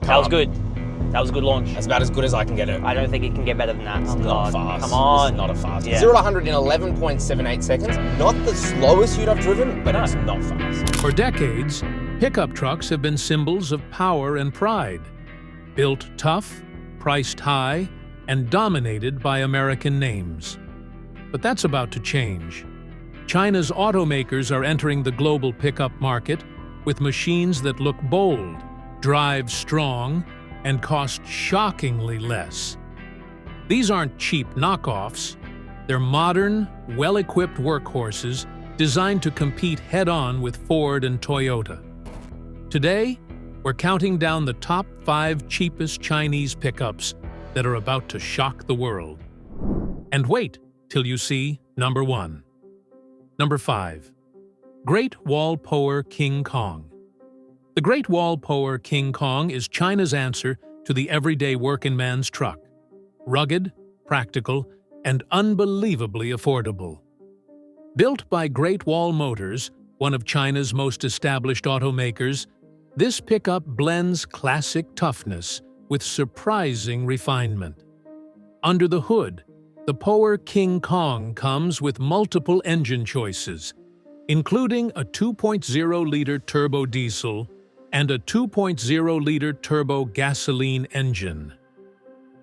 car. That was good. That was a good launch. That's about as good as I can get it. I don't think it can get better than that. It's Oh, not God. fast. Come on. This is not a fast. Yeah. 0 to 100 in 11.78 seconds. Not the slowest ute I've driven, but No. it's not fast. For decades, pickup trucks have been symbols of power and pride. Built tough, priced high, and dominated by American names. But that's about to change. China's automakers are entering the global pickup market with machines that look bold, drive strong, and cost shockingly less. These aren't cheap knockoffs. They're modern, well-equipped workhorses designed to compete head-on with Ford and Toyota. Today, we're counting down the top 5 cheapest Chinese pickups that are about to shock the world. And wait till you see number 1. Number 5. Great Wall Poer King Kong. The Great Wall Poer King Kong is China's answer to the everyday working man's truck. Rugged, practical, and unbelievably affordable. Built by Great Wall Motors, one of China's most established automakers, this pickup blends classic toughness with surprising refinement. Under the hood, the Poer King Kong comes with multiple engine choices, including a 2.0-liter turbo diesel and a 2.0-liter turbo gasoline engine.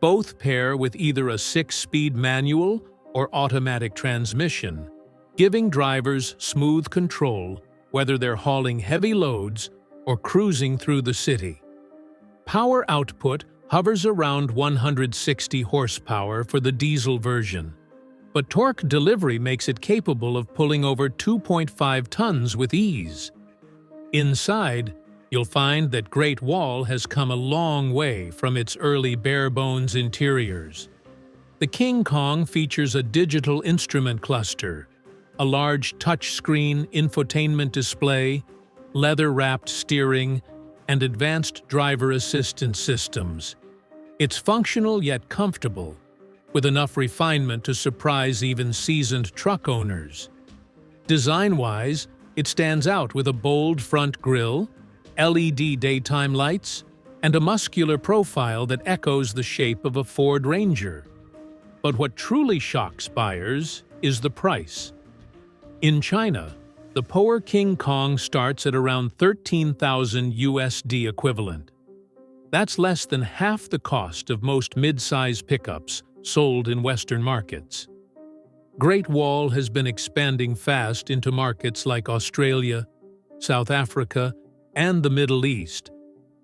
Both pair with either a 6-speed manual or automatic transmission, giving drivers smooth control whether they're hauling heavy loads or cruising through the city. Power output hovers around 160 horsepower for the diesel version, but torque delivery makes it capable of pulling over 2.5 tons with ease. Inside, you'll find that Great Wall has come a long way from its early bare-bones interiors. The King Kong features a digital instrument cluster, a large touchscreen infotainment display, leather-wrapped steering, and advanced driver assistance systems. It's functional yet comfortable, with enough refinement to surprise even seasoned truck owners. Design-wise, it stands out with a bold front grille, LED daytime lights, and a muscular profile that echoes the shape of a Ford Ranger. But what truly shocks buyers is the price. In China, the Poer King Kong starts at around $13,000 USD equivalent. That's less than half the cost of most mid-size pickups sold in Western markets. Great Wall has been expanding fast into markets like Australia, South Africa, and the Middle East,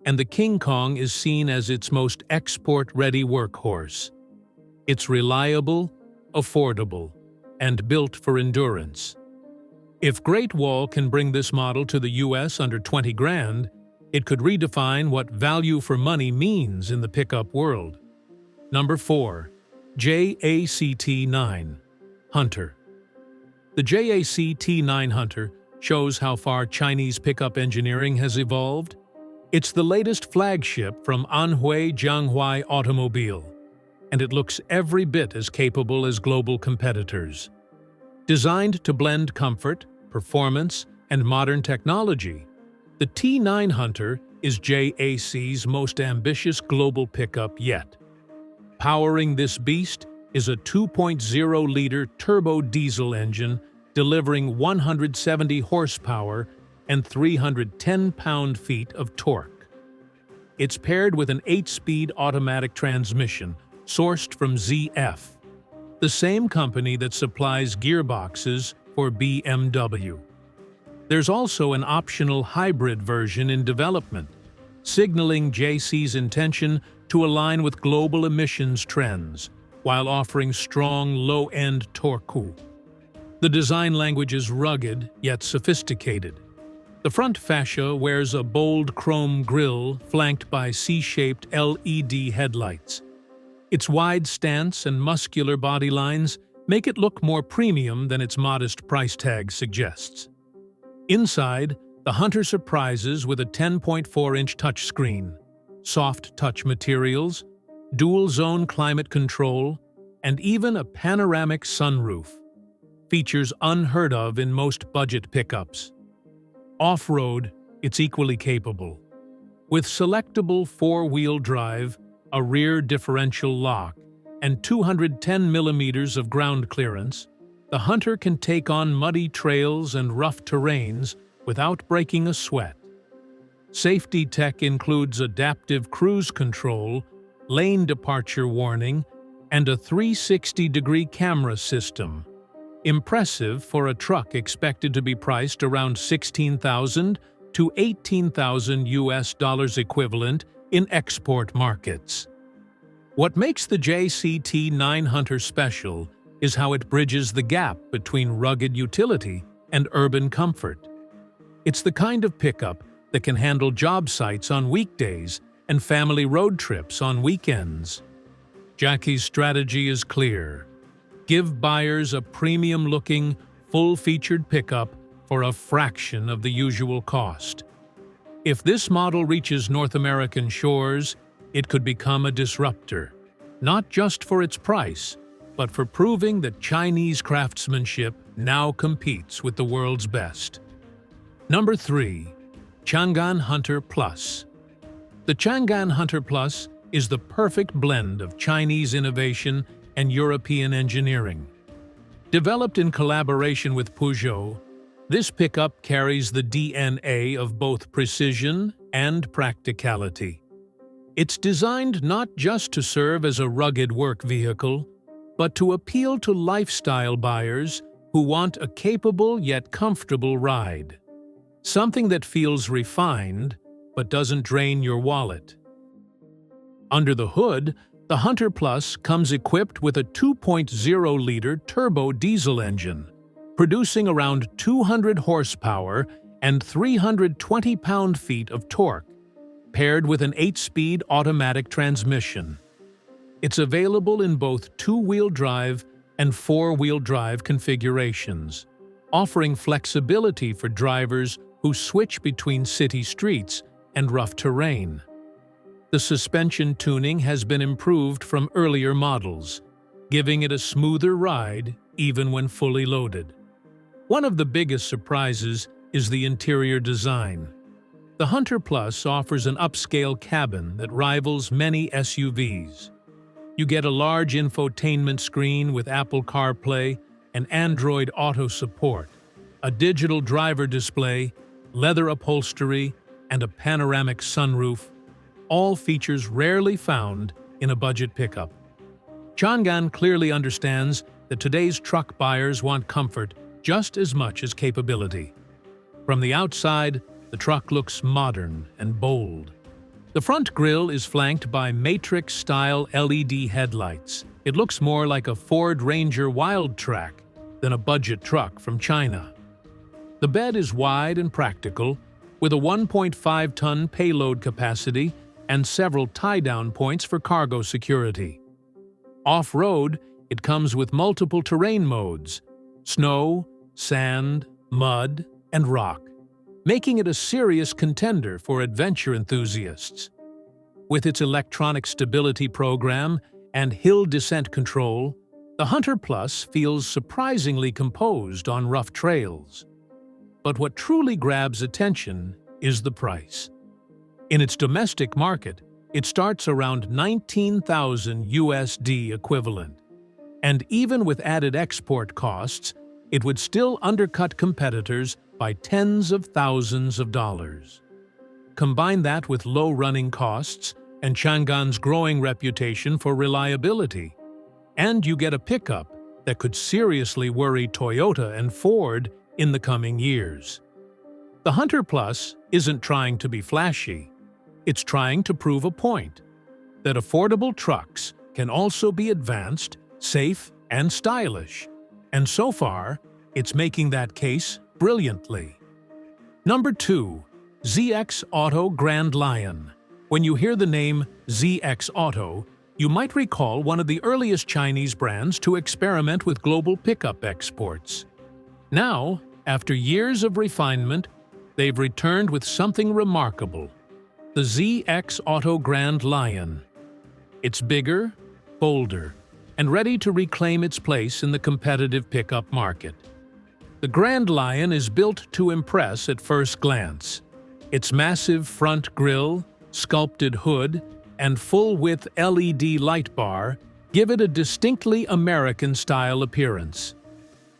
and the King Kong is seen as its most export-ready workhorse. It's reliable, affordable, and built for endurance. If Great Wall can bring this model to the US under 20 grand, it could redefine what value for money means in the pickup world. Number 4. JAC T9 Hunter. The JAC T9 Hunter shows how far Chinese pickup engineering has evolved. It's the latest flagship from Anhui Jianghuai Automobile, and it looks every bit as capable as global competitors. Designed to blend comfort, performance, and modern technology, the T9 Hunter is JAC's most ambitious global pickup yet. Powering this beast is a 2.0-liter turbo diesel engine delivering 170 horsepower and 310 pound-feet of torque. It's paired with an 8-speed automatic transmission sourced from ZF, the same company that supplies gearboxes for BMW. There's also an optional hybrid version in development, signaling JAC's intention to align with global emissions trends while offering strong low-end torque. The design language is rugged yet sophisticated. The front fascia wears a bold chrome grille flanked by C-shaped LED headlights. Its wide stance and muscular body lines make it look more premium than its modest price tag suggests. Inside, the Hunter surprises with a 10.4-inch touchscreen, soft touch materials, dual-zone climate control, and even a panoramic sunroof. Features unheard of in most budget pickups. Off-road, it's equally capable. With selectable four-wheel drive, a rear differential lock, and 210 millimeters of ground clearance, the Hunter can take on muddy trails and rough terrains without breaking a sweat. Safety tech includes adaptive cruise control, lane departure warning, and a 360-degree camera system. Impressive for a truck expected to be priced around $16,000 to $18,000 equivalent in export markets. What makes the JAC T9 Hunter special is how it bridges the gap between rugged utility and urban comfort. It's the kind of pickup that can handle job sites on weekdays and family road trips on weekends. JAC's strategy is clear. Give buyers a premium-looking, full-featured pickup for a fraction of the usual cost. If this model reaches North American shores, it could become a disruptor, not just for its price, but for proving that Chinese craftsmanship now competes with the world's best. Number 3. Changan Hunter Plus. The Changan Hunter Plus is the perfect blend of Chinese innovation and European engineering. Developed in collaboration with Peugeot, this pickup carries the DNA of both precision and practicality. It's designed not just to serve as a rugged work vehicle, but to appeal to lifestyle buyers who want a capable yet comfortable ride. Something that feels refined, but doesn't drain your wallet. Under the hood, the Hunter Plus comes equipped with a 2.0-liter turbo diesel engine, producing around 200 horsepower and 320 pound-feet of torque, paired with an 8-speed automatic transmission. It's available in both two-wheel drive and four-wheel drive configurations, offering flexibility for drivers who switch between city streets and rough terrain. The suspension tuning has been improved from earlier models, giving it a smoother ride even when fully loaded. One of the biggest surprises is the interior design. The Hunter Plus offers an upscale cabin that rivals many SUVs. You get a large infotainment screen with Apple CarPlay and Android Auto support, a digital driver display, leather upholstery, and a panoramic sunroof, all features rarely found in a budget pickup. Changan clearly understands that today's truck buyers want comfort just as much as capability. From the outside, the truck looks modern and bold. The front grille is flanked by Matrix-style LED headlights. It looks more like a Ford Ranger Wildtrak than a budget truck from China. The bed is wide and practical, with a 1.5-ton payload capacity and several tie-down points for cargo security. Off-road, it comes with multiple terrain modes: snow, sand, mud, and rock, making it a serious contender for adventure enthusiasts. With its electronic stability program and hill descent control, the Hunter Plus feels surprisingly composed on rough trails. But what truly grabs attention is the price. In its domestic market, it starts around $19,000 equivalent. And even with added export costs, it would still undercut competitors by tens of thousands of dollars. Combine that with low running costs and Changan's growing reputation for reliability, and you get a pickup that could seriously worry Toyota and Ford in the coming years. The Hunter Plus isn't trying to be flashy. It's trying to prove a point: that affordable trucks can also be advanced, safe, and stylish. And so far, it's making that case brilliantly. Number 2. ZX Auto Grand Lion. When you hear the name ZX Auto, you might recall one of the earliest Chinese brands to experiment with global pickup exports. Now, after years of refinement, they've returned with something remarkable: the ZX Auto Grand Lion. It's bigger, bolder, and ready to reclaim its place in the competitive pickup market. The Grand Lion is built to impress at first glance. Its massive front grille, sculpted hood, and full-width LED light bar give it a distinctly American-style appearance.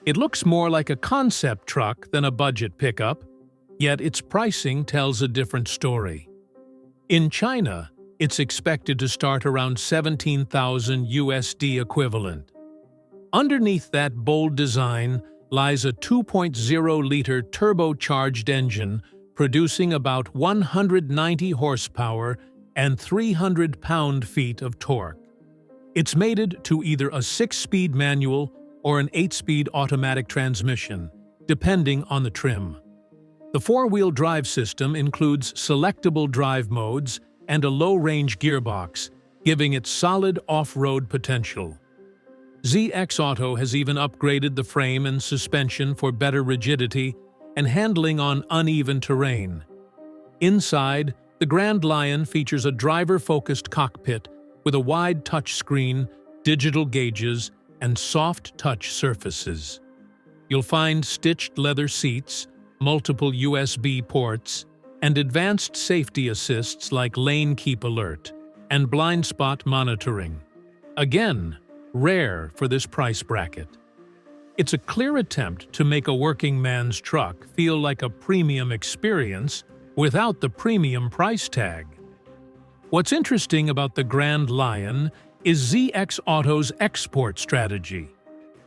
It looks more like a concept truck than a budget pickup, yet its pricing tells a different story. In China, it's expected to start around 17,000 USD equivalent. Underneath that bold design lies a 2.0-liter turbocharged engine producing about 190 horsepower and 300 pound-feet of torque. It's mated to either a 6-speed manual or an 8-speed automatic transmission, depending on the trim. The 4-wheel drive system includes selectable drive modes and a low-range gearbox, giving it solid off-road potential. ZX Auto has even upgraded the frame and suspension for better rigidity and handling on uneven terrain. Inside, the Grand Lion features a driver-focused cockpit with a wide touchscreen, digital gauges, and soft touch surfaces. You'll find stitched leather seats, multiple USB ports, and advanced safety assists like lane keep alert and blind spot monitoring. Again, rare for this price bracket. It's a clear attempt to make a working man's truck feel like a premium experience without the premium price tag. What's interesting about the Grand Lion is ZX Auto's export strategy.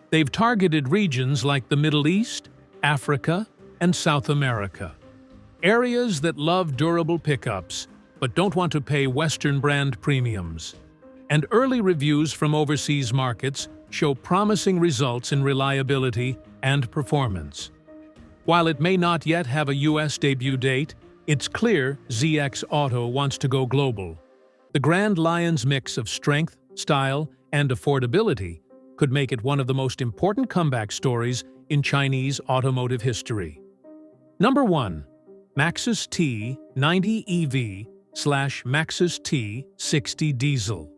They've targeted regions like the Middle East, Africa, and South America. Areas that love durable pickups but don't want to pay Western brand premiums. And early reviews from overseas markets show promising results in reliability and performance. While it may not yet have a US debut date, it's clear ZX Auto wants to go global. The Grand Lion's mix of strength, style, and affordability could make it one of the most important comeback stories in Chinese automotive history. Number 1. Maxus T90 EV/Maxus T60 Diesel.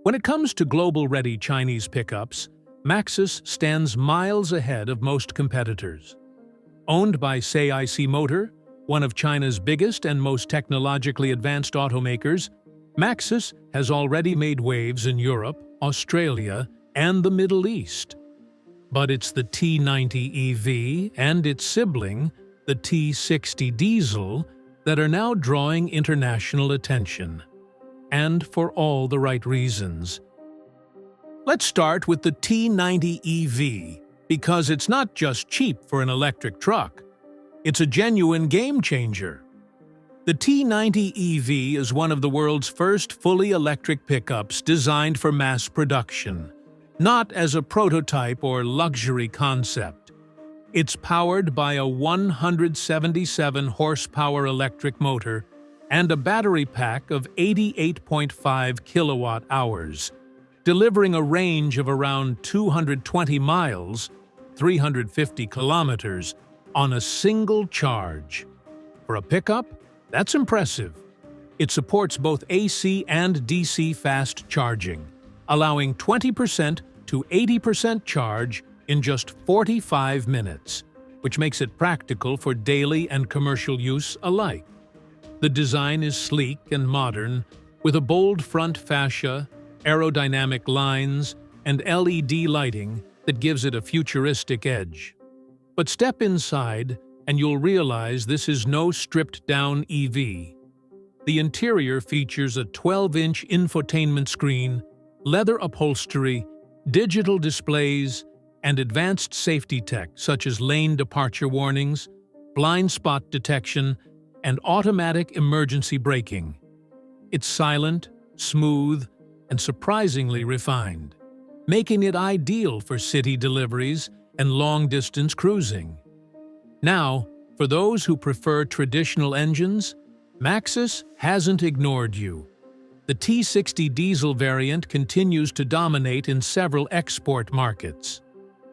When it comes to global-ready Chinese pickups, Maxus stands miles ahead of most competitors. Owned by CIC Motor, one of China's biggest and most technologically advanced automakers, Maxus has already made waves in Europe, Australia, and the Middle East. But it's the T90 EV and its sibling, the T60 Diesel, that are now drawing international attention. And for all the right reasons. Let's start with the T90 EV, because it's not just cheap for an electric truck. It's a genuine game changer. The T90 EV is one of the world's first fully electric pickups designed for mass production, not as a prototype or luxury concept. It's powered by a 177 horsepower electric motor and a battery pack of 88.5 kilowatt hours, delivering a range of around 220 miles, 350 kilometers, on a single charge. For a pickup, that's impressive. It supports both AC and DC fast charging, allowing 20% to 80% charge in just 45 minutes, which makes it practical for daily and commercial use alike. The design is sleek and modern, with a bold front fascia, aerodynamic lines, and LED lighting that gives it a futuristic edge. But step inside and you'll realize this is no stripped-down EV. The interior features a 12-inch infotainment screen, leather upholstery, digital displays, and advanced safety tech such as lane departure warnings, blind spot detection, and automatic emergency braking. It's silent, smooth, and surprisingly refined, making it ideal for city deliveries and long-distance cruising. Now, for those who prefer traditional engines, Maxus hasn't ignored you. The T60 diesel variant continues to dominate in several export markets.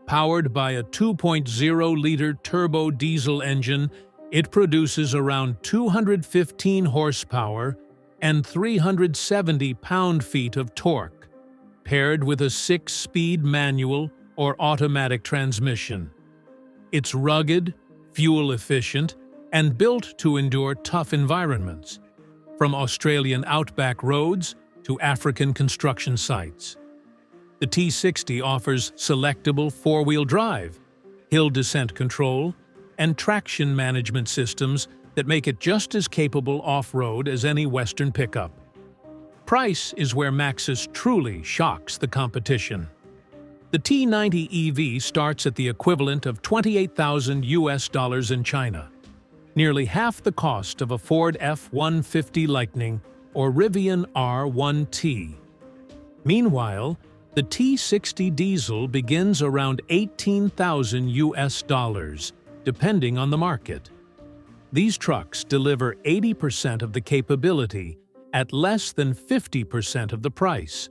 Powered by a 2.0-liter turbo diesel engine, it produces around 215 horsepower and 370 pound-feet of torque, paired with a 6-speed manual or automatic transmission. It's rugged, fuel-efficient, and built to endure tough environments. from Australian outback roads to African construction sites. The T60 offers selectable four-wheel drive, hill descent control, and traction management systems that make it just as capable off-road as any Western pickup. Price is where Maxus truly shocks the competition. The T90 EV starts at the equivalent of $28,000 in China, nearly half the cost of a Ford F-150 Lightning or Rivian R1T. Meanwhile, the T60 diesel begins around $18,000, depending on the market. These trucks deliver 80% of the capability at less than 50% of the price,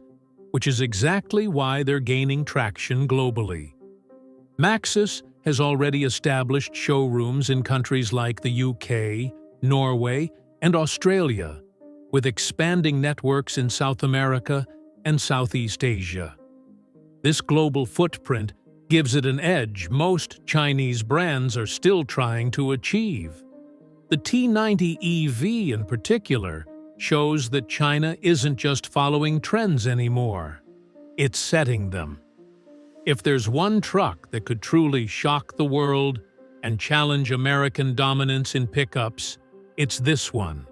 which is exactly why they're gaining traction globally. Maxus has already established showrooms in countries like the UK, Norway, and Australia, with expanding networks in South America and Southeast Asia. This global footprint gives it an edge most Chinese brands are still trying to achieve. The T90 EV in particular shows that China isn't just following trends anymore, it's setting them. If there's one truck that could truly shock the world and challenge American dominance in pickups, it's this one.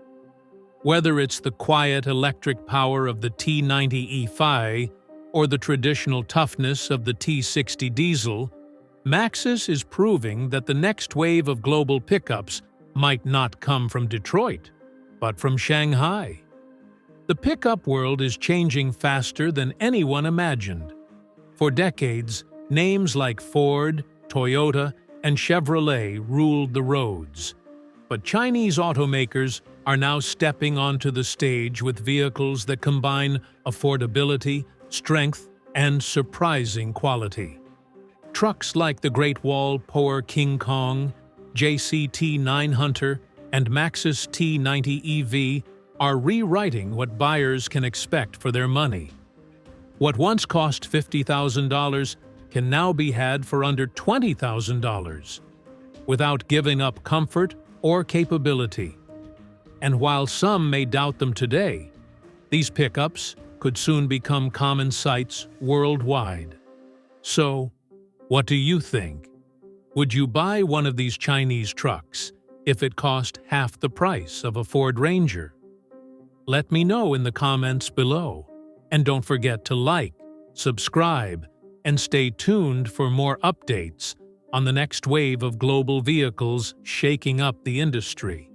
Whether it's the quiet electric power of the T90 E5 or the traditional toughness of the T60 diesel, Maxus is proving that the next wave of global pickups might not come from Detroit, but from Shanghai. The pickup world is changing faster than anyone imagined. For decades, names like Ford, Toyota, and Chevrolet ruled the roads. But Chinese automakers are now stepping onto the stage with vehicles that combine affordability, strength, and surprising quality. Trucks like the Great Wall Poer King Kong, JAC T9 Hunter, and Maxus T90 EV are rewriting what buyers can expect for their money. What once cost $50,000 can now be had for under $20,000, without giving up comfort or capability. And while some may doubt them today, these pickups could soon become common sights worldwide. So, what do you think? Would you buy one of these Chinese trucks if it cost half the price of a Ford Ranger? Let me know in the comments below. And don't forget to like, subscribe, and stay tuned for more updates on the next wave of global vehicles shaking up the industry.